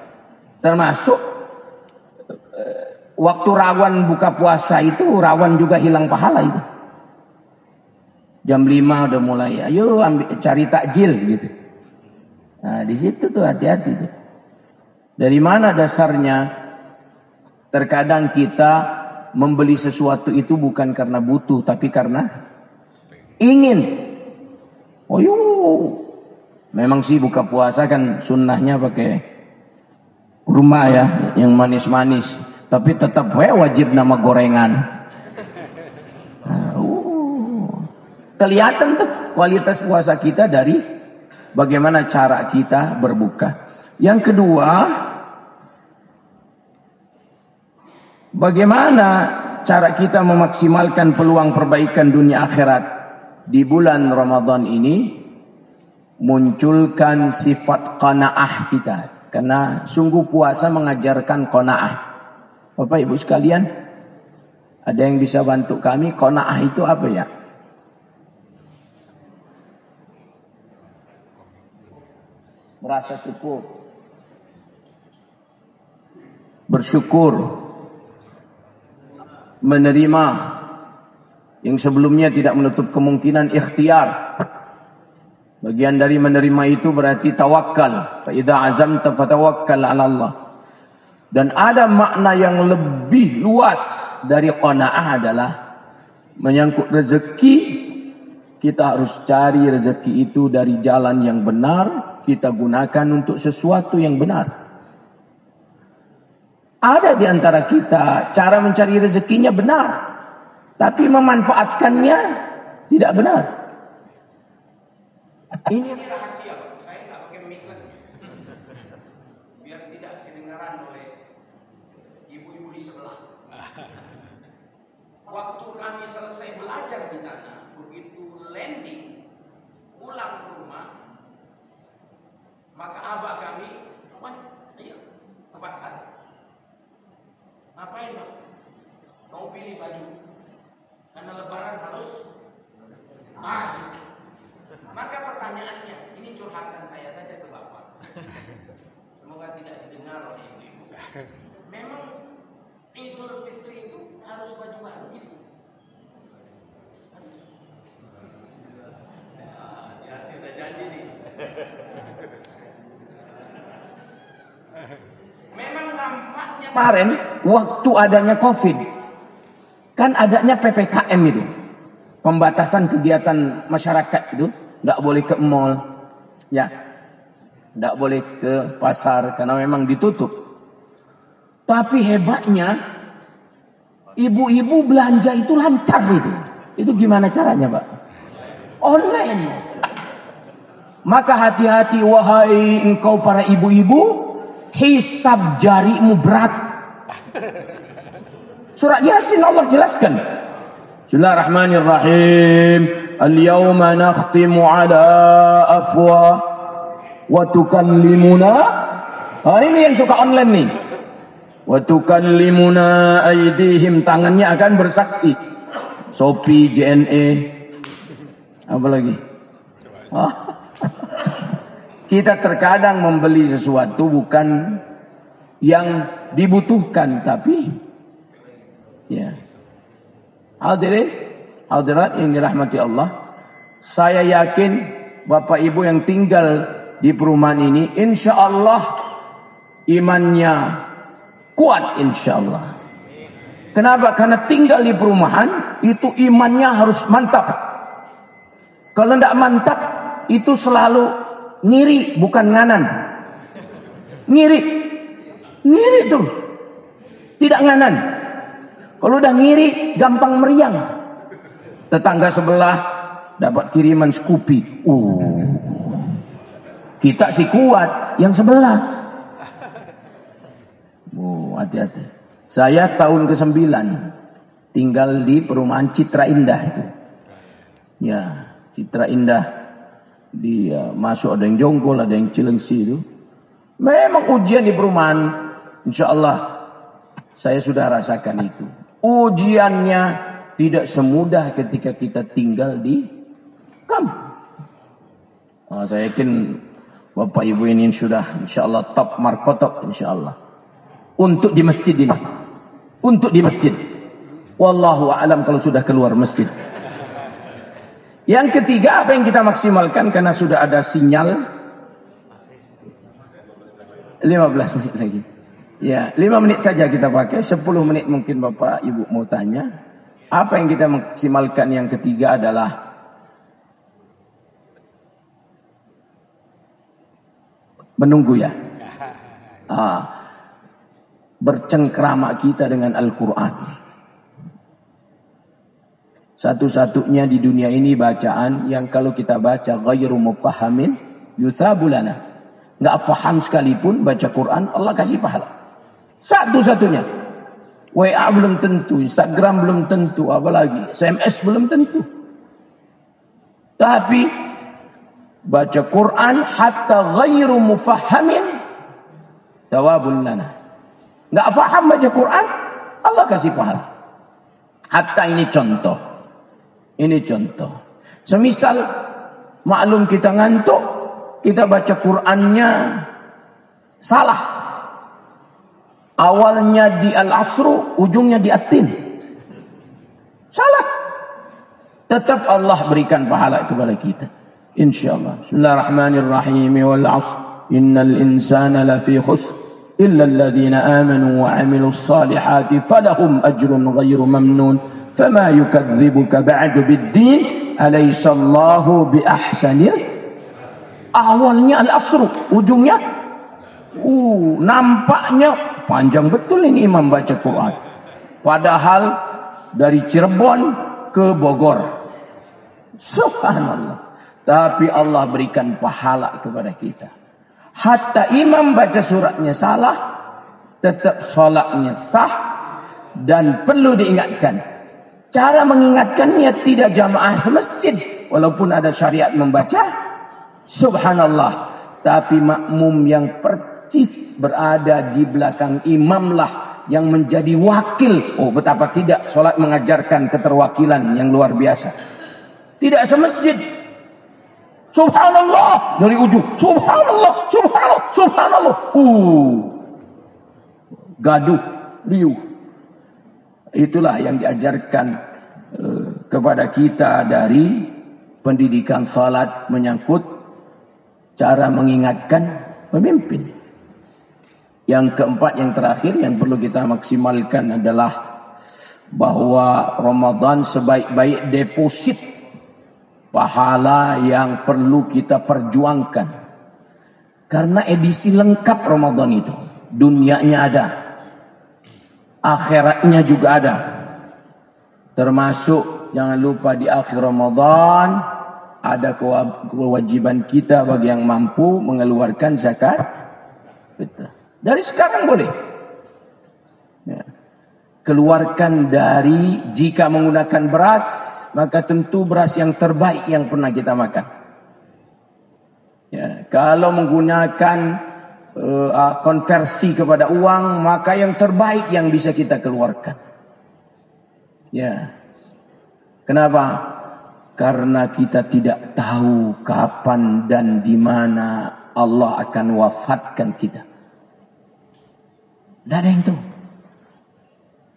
Termasuk waktu rawan buka puasa itu rawan juga hilang pahala itu. Jam 5 udah mulai, ayo cari takjil gitu. Nah di situ tuh hati-hati tuh. Dari mana dasarnya? Terkadang kita membeli sesuatu itu bukan karena butuh, tapi karena ingin. Oh memang sih buka puasa kan sunnahnya pakai kurma ya, yang manis-manis. Tapi tetap wajib nama gorengan. Kelihatan tuh kualitas puasa kita dari bagaimana cara kita berbuka. Yang kedua, bagaimana cara kita memaksimalkan peluang perbaikan dunia akhirat di bulan Ramadan ini? Munculkan sifat qanaah kita. Karena sungguh puasa mengajarkan qanaah. Bapak Ibu sekalian, ada yang bisa bantu kami? Qanaah itu apa ya? Merasa cukup, bersyukur, menerima yang sebelumnya tidak menutup kemungkinan ikhtiar. Bagian dari menerima itu berarti tawakal. Fa idza azamta fatawakkal 'ala Allah. Dan ada makna yang lebih luas dari qanaah adalah menyangkut rezeki. Kita harus cari rezeki itu dari jalan yang benar. Kita gunakan untuk sesuatu yang benar. Ada di antara kita cara mencari rezekinya benar, tapi memanfaatkannya tidak benar. Ini rahasia, saya nggak pakai mic lagi, biar tidak kedengaran oleh ibu-ibu di sebelah. Waktu kami selesai belajar di sana, begitu landing, pulang ke rumah, maka abah kami, ayo ke pasar. Ngapain Pak? Mau pilih baju? Karena lebaran harus Maka pertanyaannya, ini curhatan saya saja ke Bapak. Semoga tidak didengar oleh ibu-ibu. Memang Idul Fitri itu harus baju baru gitu. Hati-hati udah janji nih. Memang nampaknya kemarin waktu adanya COVID kan adanya PPKM itu, pembatasan kegiatan masyarakat itu, nggak boleh ke mall, ya, nggak boleh ke pasar karena memang ditutup. Tapi hebatnya ibu-ibu belanja itu lancar itu. Itu gimana caranya Pak? Online. Maka hati-hati wahai engkau para ibu-ibu. Hisab jarimu berat. Surat Yasin Allah jelaskan. Bismillahirrahmanirrahim. Al-yawma nakhtimu ala afwa wa tukallimuna. Ini yang suka online nih. Wa tukallimuna aydihim, tangannya akan bersaksi. Shopee, JNE, apa lagi? Kita terkadang membeli sesuatu bukan yang dibutuhkan, tapi ya. Hadirin, hadirat yang dirahmati Allah, saya yakin Bapak Ibu yang tinggal di perumahan ini, insya Allah imannya kuat, insya Allah. Kenapa? Karena tinggal di perumahan itu imannya harus mantap. Kalau tidak mantap itu selalu ngiri, bukan nganan. Ngiri tuh, tidak nganan. Kalau udah ngiri gampang meriang. Tetangga sebelah dapat kiriman Scoopy. Kita sih kuat, yang sebelah. Hati-hati. Saya tahun ke-9 tinggal di perumahan Citra Indah itu. Ya, Citra Indah. Masuk ada yang Jonggol, ada yang Cilengsi itu. Memang ujian di perumahan, insya Allah saya sudah rasakan itu. Ujiannya tidak semudah ketika kita tinggal di kampung. Saya yakin Bapak Ibu ini sudah insya Allah top markotop insya Allah. Untuk di masjid ini. Untuk di masjid. Wallahu a'lam kalau sudah keluar masjid. Yang ketiga apa yang kita maksimalkan karena sudah ada sinyal. 15 menit lagi. Ya, 5 menit saja kita pakai. 10 menit mungkin Bapak Ibu mau tanya. Apa yang kita maksimalkan yang ketiga adalah menunggu ya. Bercengkrama kita dengan Al-Quran. Satu-satunya di dunia ini bacaan yang kalau kita baca ghairu mufahamin yuthabu lana. Nggak faham sekalipun baca Quran Allah kasih pahala. Satu-satunya. WA belum tentu, Instagram belum tentu, apalagi SMS belum tentu. Tapi baca Quran hatta ghairu mufahamin thawabun lana. Enggak faham baca Quran, Allah kasih pahala. Hatta ini contoh. Ini contoh. Semisal maklum kita ngantuk, kita baca Qurannya salah. Awalnya di Al-Asru, ujungnya di At-Tin. Salah. Tetap Allah berikan pahala kepada kita. InsyaAllah. Bismillahirrahmanirrahim. Wal 'ashr. Innal insana lafi khusr. Illa alladhina amanu wa 'amilus salihati falahum ajrun ghairu mamnun. Fama yukadzibuka ba'du bid-din. Alaysa Allahu bi ahsanil. Awalnya Al-Asru, ujungnya nampaknya panjang betul ini imam baca Quran. Padahal dari Cirebon ke Bogor. Subhanallah. Tapi Allah berikan pahala kepada kita. Hatta imam baca suratnya salah, tetap sholatnya sah. Dan perlu diingatkan, cara mengingatkannya tidak jamaah semasjid. Walaupun ada syariat membaca, subhanallah. Tapi makmum yang percis berada di belakang imamlah yang menjadi wakil. Oh, betapa tidak solat mengajarkan keterwakilan yang luar biasa. Tidak semasjid. Subhanallah dari ujung. Subhanallah, subhanallah, subhanallah. Gaduh, riuh. Itulah yang diajarkan kepada kita dari pendidikan salat menyangkut cara mengingatkan pemimpin. Yang keempat, yang terakhir yang perlu kita maksimalkan adalah bahwa Ramadan sebaik-baik deposit pahala yang perlu kita perjuangkan. Karena edisi lengkap Ramadan itu. Dunianya ada. Akhiratnya juga ada. Termasuk jangan lupa di akhir Ramadan ada kewajiban kita bagi yang mampu mengeluarkan zakat fitrah. Dari sekarang boleh. Ya. Keluarkan dari, jika menggunakan beras, maka tentu beras yang terbaik yang pernah kita makan. Ya. Kalau menggunakan konversi kepada uang, maka yang terbaik yang bisa kita keluarkan. Ya. Kenapa? Karena kita tidak tahu kapan dan di mana Allah akan wafatkan kita. Tidak ada yang tahu.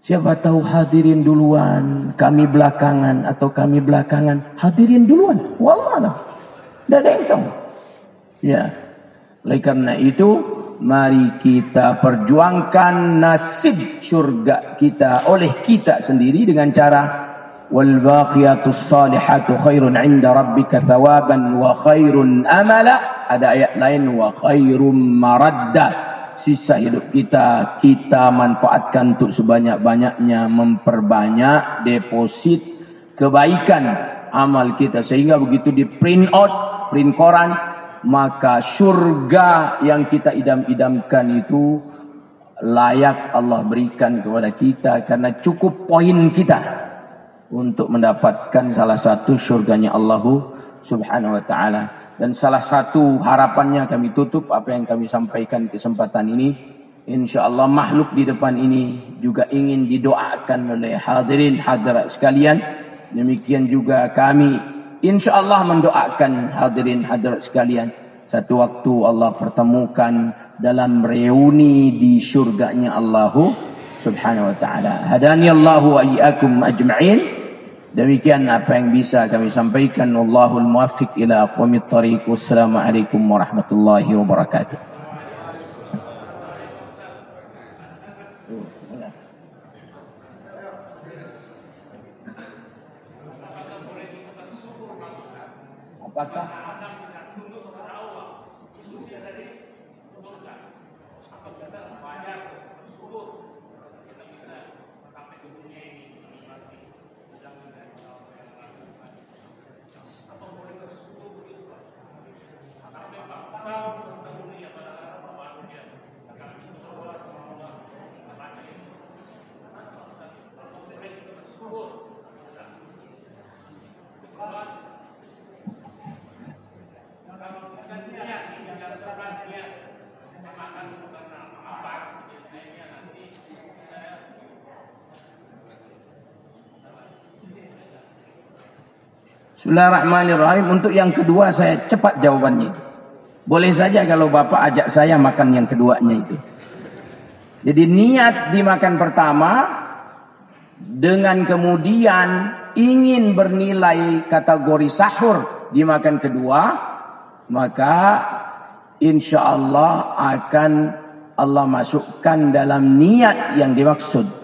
Siapa tahu hadirin duluan, kami belakangan, atau kami belakangan. Hadirin duluan. Wallah. Tidak ada yang tahu. Ya. Oleh karena itu, mari kita perjuangkan nasib syurga kita oleh kita sendiri dengan cara wal baqiyatus salihatu khairun 'inda rabbika thawaban wa khairun amala. Ada ayat lain wa khairum maradda. Sisa hidup kita manfaatkan untuk sebanyak-banyaknya memperbanyak deposit kebaikan amal kita, sehingga begitu di print out, print koran, maka surga yang kita idam-idamkan itu layak Allah berikan kepada kita, karena cukup poin kita untuk mendapatkan salah satu surganya Allah Subhanahu wa ta'ala. Dan salah satu harapannya kami tutup apa yang kami sampaikan kesempatan ini. InsyaAllah makhluk di depan ini juga ingin didoakan oleh hadirin hadirat sekalian. Demikian juga kami InsyaAllah mendoakan hadirin hadirat sekalian. Satu waktu Allah pertemukan dalam reuni di syurganya Allah Subhanahu wa ta'ala. Hadaniyallahu wa iyyakum ajma'in. Demikian apa yang bisa kami sampaikan. Wallahul muwaffiq ila aqwamit thariq. Wassalamualaikum warahmatullahi wabarakatuh. Apakah Bismillahirrahmanirrahim. Untuk yang kedua saya cepat jawabannya. Boleh saja kalau Bapak ajak saya makan yang keduanya itu. Jadi niat dimakan pertama dengan kemudian ingin bernilai kategori sahur dimakan kedua, maka insya Allah akan Allah masukkan dalam niat yang dimaksud.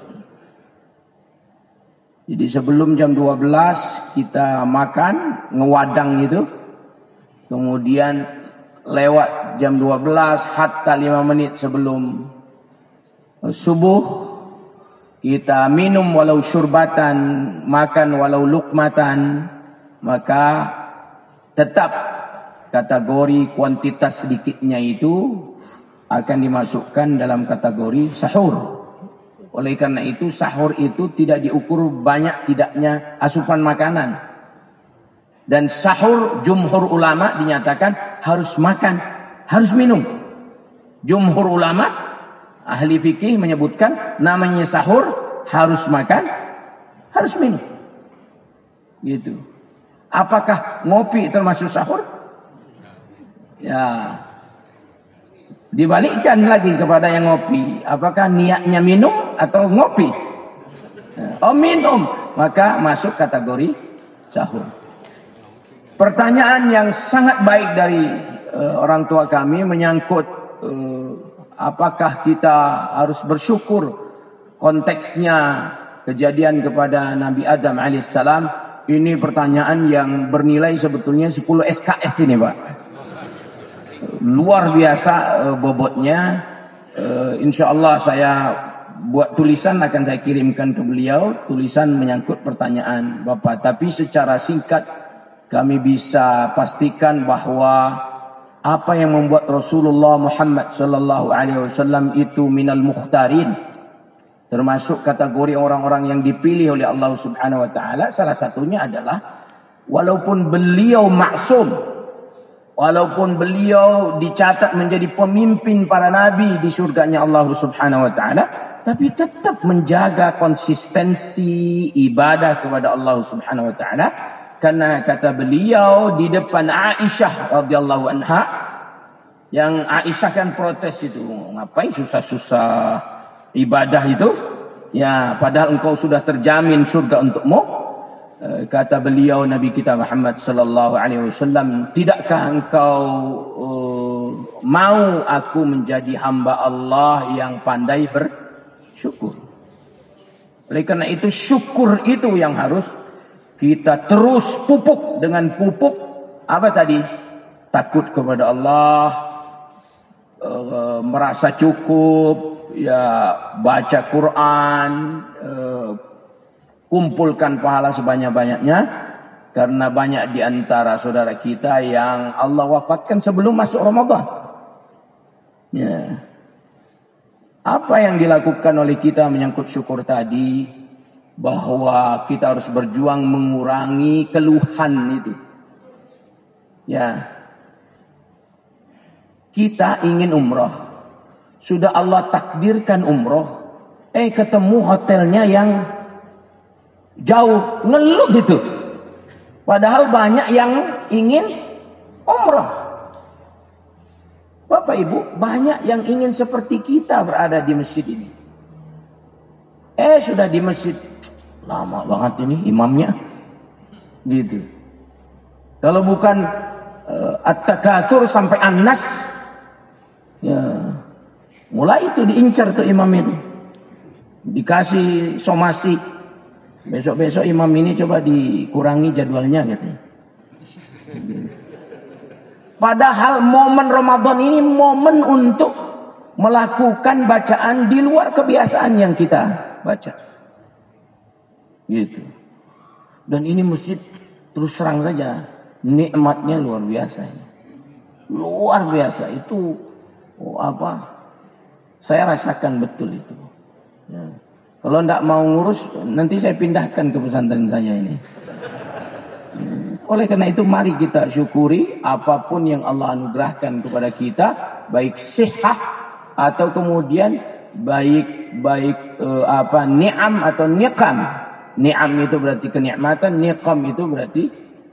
Jadi sebelum jam 12 kita makan, ngewadang itu. Kemudian lewat jam 12 hatta 5 menit sebelum subuh, kita minum walau syurbatan, makan walau lukmatan, maka tetap kategori kuantitas sedikitnya itu akan dimasukkan dalam kategori sahur. Oleh karena itu sahur itu tidak diukur banyak tidaknya asupan makanan. Dan sahur jumhur ulama dinyatakan harus makan, harus minum. Jumhur ulama ahli fikih menyebutkan namanya sahur harus makan, harus minum. Gitu. Apakah ngopi termasuk sahur? Ya. Dibalikkan lagi kepada yang ngopi. Apakah niatnya minum atau ngopi? Oh minum. Maka masuk kategori sahur. Pertanyaan yang sangat baik dari orang tua kami menyangkut apakah kita harus bersyukur, konteksnya kejadian kepada Nabi Adam alaihissalam. Ini pertanyaan yang bernilai sebetulnya 10 SKS ini Pak. Luar biasa bobotnya. Insya Allah saya buat tulisan, akan saya kirimkan ke beliau, tulisan menyangkut pertanyaan Bapak. Tapi secara singkat kami bisa pastikan bahwa apa yang membuat Rasulullah Muhammad sallallahu alaihi wasallam itu minal mukhtarin, termasuk kategori orang-orang yang dipilih oleh Allah Subhanahu wa taala, salah satunya adalah walaupun beliau maksum, walaupun beliau dicatat menjadi pemimpin para nabi di surganya Allah Subhanahu wa taala, tapi tetap menjaga konsistensi ibadah kepada Allah Subhanahu wa taala. Karena kata beliau di depan Aisyah radhiyallahu anha, yang Aisyah kan protes itu, ngapain susah-susah ibadah itu? Ya, padahal engkau sudah terjamin surga untukmu. Kata beliau Nabi kita Muhammad sallallahu alaihi wasallam, tidakkah engkau Mau aku menjadi hamba Allah yang pandai bersyukur. Oleh karena itu syukur itu yang harus kita terus pupuk dengan pupuk apa tadi? Takut kepada Allah, merasa cukup, ya baca Quran, kumpulkan pahala sebanyak-banyaknya. Karena banyak di antara saudara kita yang Allah wafatkan sebelum masuk Ramadan. Ya. Apa yang dilakukan oleh kita menyangkut syukur tadi, bahwa kita harus berjuang mengurangi keluhan itu. Ya. Kita ingin umroh. Sudah Allah takdirkan umroh. Ketemu hotelnya yang jauh, ngeluh gitu. Padahal banyak yang ingin umrah. Bapak Ibu, banyak yang ingin seperti kita berada di masjid ini. Sudah di masjid, lama banget ini imamnya. Gitu. Kalau bukan At-Takatsur sampai An-Nas, ya, mulai itu diincar tuh imam itu. Dikasih somasi. Besok-besok imam ini coba dikurangi jadwalnya gitu. Padahal momen Ramadan ini momen untuk melakukan bacaan di luar kebiasaan yang kita baca. Gitu. Dan ini masjid terus terang saja nikmatnya luar biasa ini. Luar biasa itu saya rasakan betul itu. Ya. Kalau tidak mau ngurus, nanti saya pindahkan ke pesantren saya ini. Oleh karena itu, mari kita syukuri apapun yang Allah anugerahkan kepada kita, baik sihah atau kemudian baik ni'am atau niqam. Ni'am itu berarti kenikmatan, niqam itu berarti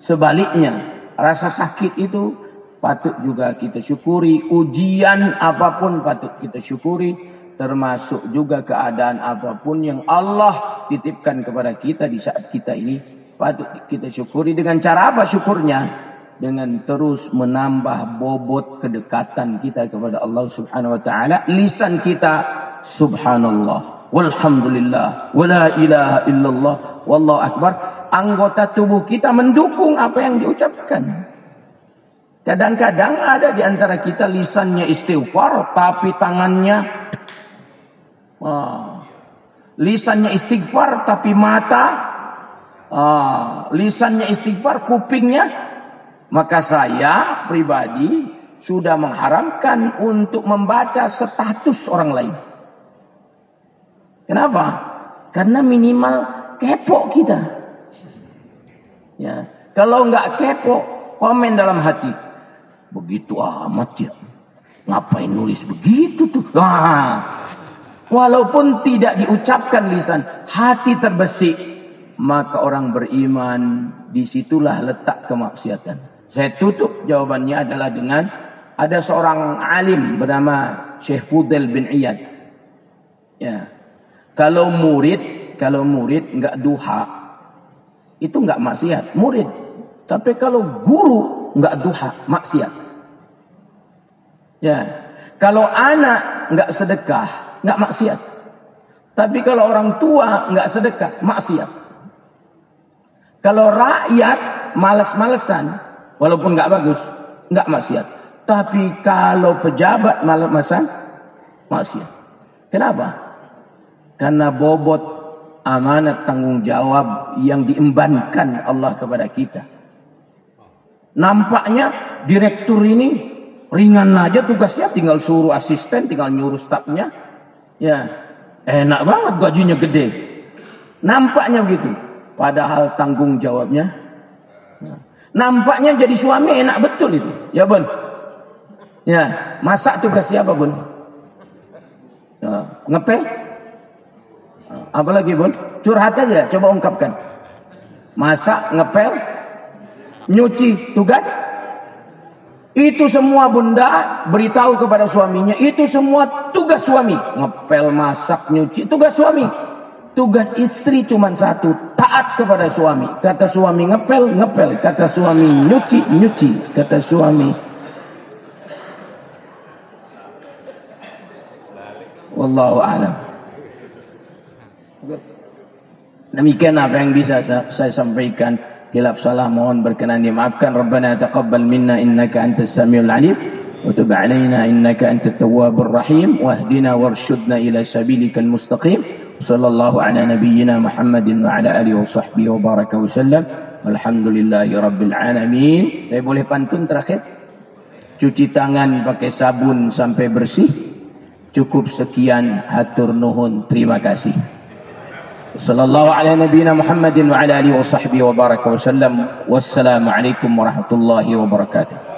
sebaliknya. Rasa sakit itu patut juga kita syukuri, ujian apapun patut kita syukuri. Termasuk juga keadaan apapun yang Allah titipkan kepada kita di saat kita ini patut kita syukuri. Dengan cara apa syukurnya? Dengan terus menambah bobot kedekatan kita kepada Allah Subhanahu wa taala. Lisan kita subhanallah, walhamdulillah, wala ilaha illallah, wallahu akbar. Anggota tubuh kita mendukung apa yang diucapkan. Kadang-kadang ada di antara kita lisannya istighfar tapi tangannya lisannya istighfar tapi mata lisannya istighfar kupingnya. Maka saya pribadi sudah mengharamkan untuk membaca status orang lain. Kenapa? Karena minimal kepo kita. Ya, kalau nggak kepo, komen dalam hati, begitu amat ya, ngapain nulis begitu tuh. Walaupun tidak diucapkan lisan, hati terbersih, maka orang beriman disitulah letak kemaksiatan. Saya tutup jawabannya adalah dengan ada seorang alim bernama Syekh Fudail bin Iyad. Ya, kalau murid nggak duha itu nggak maksiat, murid. Tapi kalau guru nggak duha, maksiat. Ya, kalau anak nggak sedekah, nggak maksiat. Tapi kalau orang tua nggak sedekah, maksiat. Kalau rakyat malas-malesan, walaupun nggak bagus, nggak maksiat. Tapi kalau pejabat malas-malesan, maksiat. Kenapa? Karena bobot amanat tanggung jawab yang diembankan Allah kepada kita. Nampaknya direktur ini ringan aja tugasnya, tinggal suruh asisten, tinggal nyuruh stafnya. Ya, enak banget gajinya gede. Nampaknya begitu. Padahal tanggung jawabnya. Nampaknya jadi suami enak betul itu. Ya Bun. Ya, masak tugas siapa Bun? Ya, ngepel? Apalagi Bun? Curhat aja, coba ungkapkan. Masak, ngepel, nyuci, tugas. Itu semua bunda beritahu kepada suaminya. Itu semua tugas suami. Ngepel, masak, nyuci, tugas suami. Tugas istri cuma satu, taat kepada suami. Kata suami ngepel, ngepel. Kata suami nyuci, nyuci. Kata suami Wallahu a'lam. Demikian apa yang bisa saya sampaikan. Hilaf salah mohon berkenan dimaafkan. Rabbana taqabbal minna innaka antas samiul alim wa tub alaina innaka antat tawwabur rahim wahdina warsyudna ila sabilikal mustaqim. Sallallahu ala nabiyyina Muhammadin wa ala alihi wa sahbihi wa baraka wa sallam. Alhamdulillahi rabbil alamin. Saya boleh pantun terakhir? Cuci tangan pakai sabun sampai bersih. Cukup sekian, hatur nuhun, terima kasih. Sallallahu ala nabiyyina Muhammadin wa ala alihi wa sahbihi wa baraka wa sallam. Wassalamu alaikum warahmatullahi wabarakatuh.